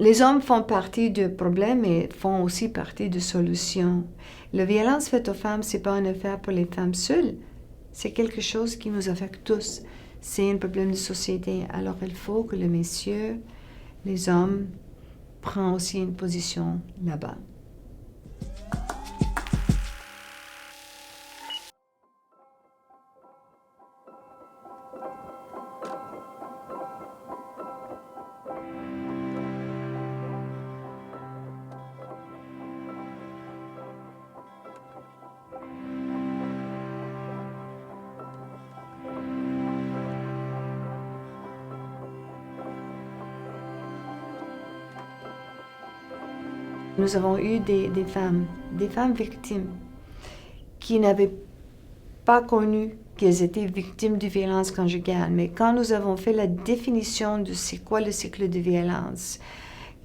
Les hommes font partie du problème et font aussi partie de solution. La violence faite aux femmes, ce n'est pas une affaire pour les femmes seules. C'est quelque chose qui nous affecte tous. C'est un problème de société. Alors il faut que les messieurs, les hommes, prennent aussi une position là-bas. Nous avons eu des femmes victimes qui n'avaient pas connu qu'elles étaient victimes de violences conjugales. Mais quand nous avons fait la définition de c'est quoi le cycle de violence,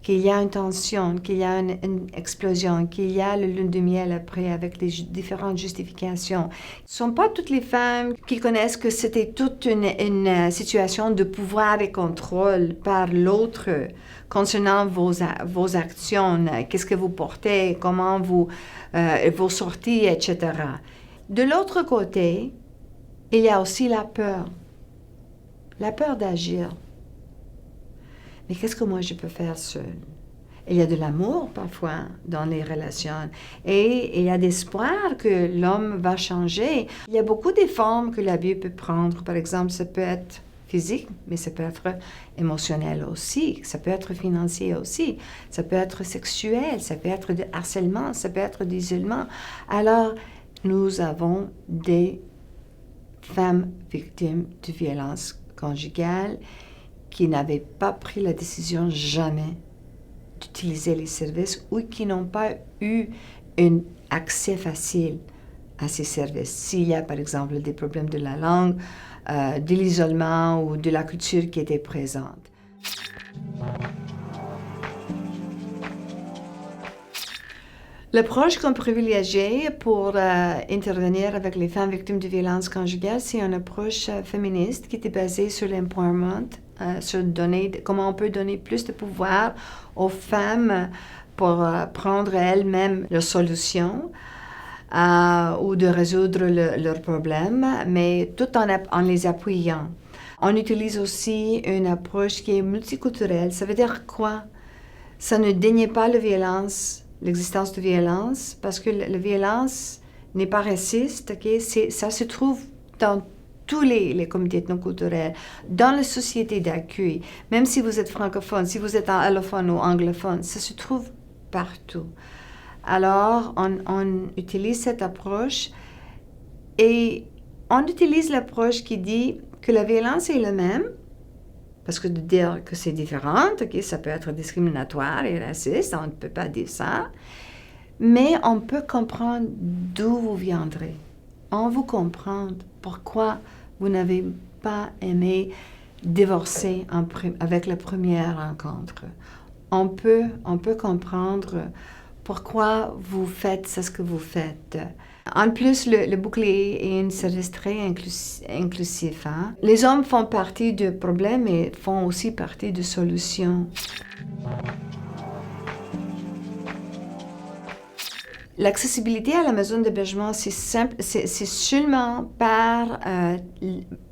qu'il y a une tension, qu'il y a une explosion, qu'il y a le lune de miel après avec les différentes justifications. Ce ne sont pas toutes les femmes qui connaissent que c'était toute une situation de pouvoir et contrôle par l'autre concernant vos actions, qu'est-ce que vous portez, comment vos sorties, etc. De l'autre côté, il y a aussi la peur d'agir. Mais qu'est-ce que moi je peux faire seule? Il y a de l'amour parfois dans les relations et il y a d'espoir que l'homme va changer. Il y a beaucoup de formes que l'abus peut prendre. Par exemple, ça peut être physique, mais ça peut être émotionnel aussi, ça peut être financier aussi, ça peut être sexuel, ça peut être de harcèlement, ça peut être d'isolement. Alors, nous avons des femmes victimes de violences conjugales qui n'avaient pas pris la décision jamais d'utiliser les services ou qui n'ont pas eu un accès facile à ces services. S'il y a par exemple des problèmes de la langue, de l'isolement ou de la culture qui était présente. L'approche qu'on privilégie pour intervenir avec les femmes victimes de violences conjugales, c'est une approche féministe qui était basée sur l'empowerment, sur comment on peut donner plus de pouvoir aux femmes pour prendre elles-mêmes leurs solutions ou de résoudre leurs problèmes, mais tout en les appuyant. On utilise aussi une approche qui est multiculturelle. Ça veut dire quoi? Ça ne dénie pas l'existence de violence, parce que la violence n'est pas raciste, okay? Ça se trouve dans tous les comités ethnoculturels, dans les sociétés d'accueil, même si vous êtes francophone, si vous êtes allophone ou anglophone, ça se trouve partout. Alors, on utilise cette approche et on utilise l'approche qui dit que la violence est la même, parce que de dire que c'est différent, okay, ça peut être discriminatoire et raciste, on ne peut pas dire ça, mais on peut comprendre d'où vous viendrez. On vous comprend pourquoi vous n'avez pas aimé divorcer avec la première rencontre. On peut comprendre pourquoi vous faites ce que vous faites. En plus, le bouclier est un service très inclusif. Hein? Les hommes font partie du problème et font aussi partie de la solution. L'accessibilité à la maison d'hébergement, c'est simple, c'est seulement par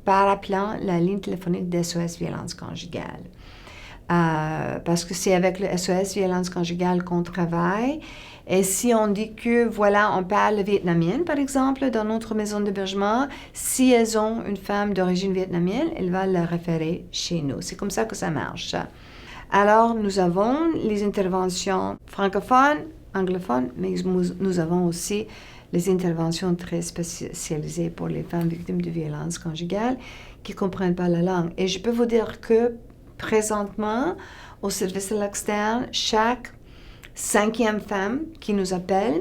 appelant la ligne téléphonique de SOS Violence Conjugale. Parce que c'est avec le SOS Violence Conjugale qu'on travaille. Et si on dit que, voilà, on parle vietnamienne, par exemple, dans notre maison d'hébergement, si elles ont une femme d'origine vietnamienne, elle va la référer chez nous. C'est comme ça que ça marche. Alors, nous avons les interventions francophones, anglophones, mais nous avons aussi les interventions très spécialisées pour les femmes victimes de violences conjugales qui ne comprennent pas la langue. Et je peux vous dire que présentement, au service à l'externe, chaque 5e femme qui nous appelle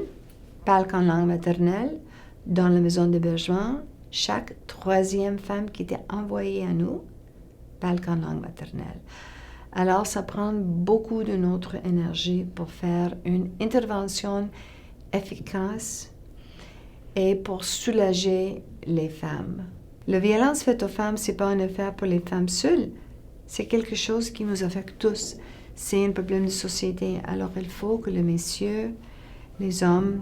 parle qu'en langue maternelle. Dans la maison d'hébergement, chaque 3e femme qui était envoyée à nous parle qu'en langue maternelle. Alors, ça prend beaucoup de notre énergie pour faire une intervention efficace et pour soulager les femmes. La violence faite aux femmes, ce n'est pas une affaire pour les femmes seules. C'est quelque chose qui nous affecte tous. c'est un problème de société. Alors il faut que les messieurs, les hommes,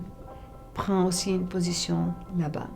prennent aussi une position là-bas.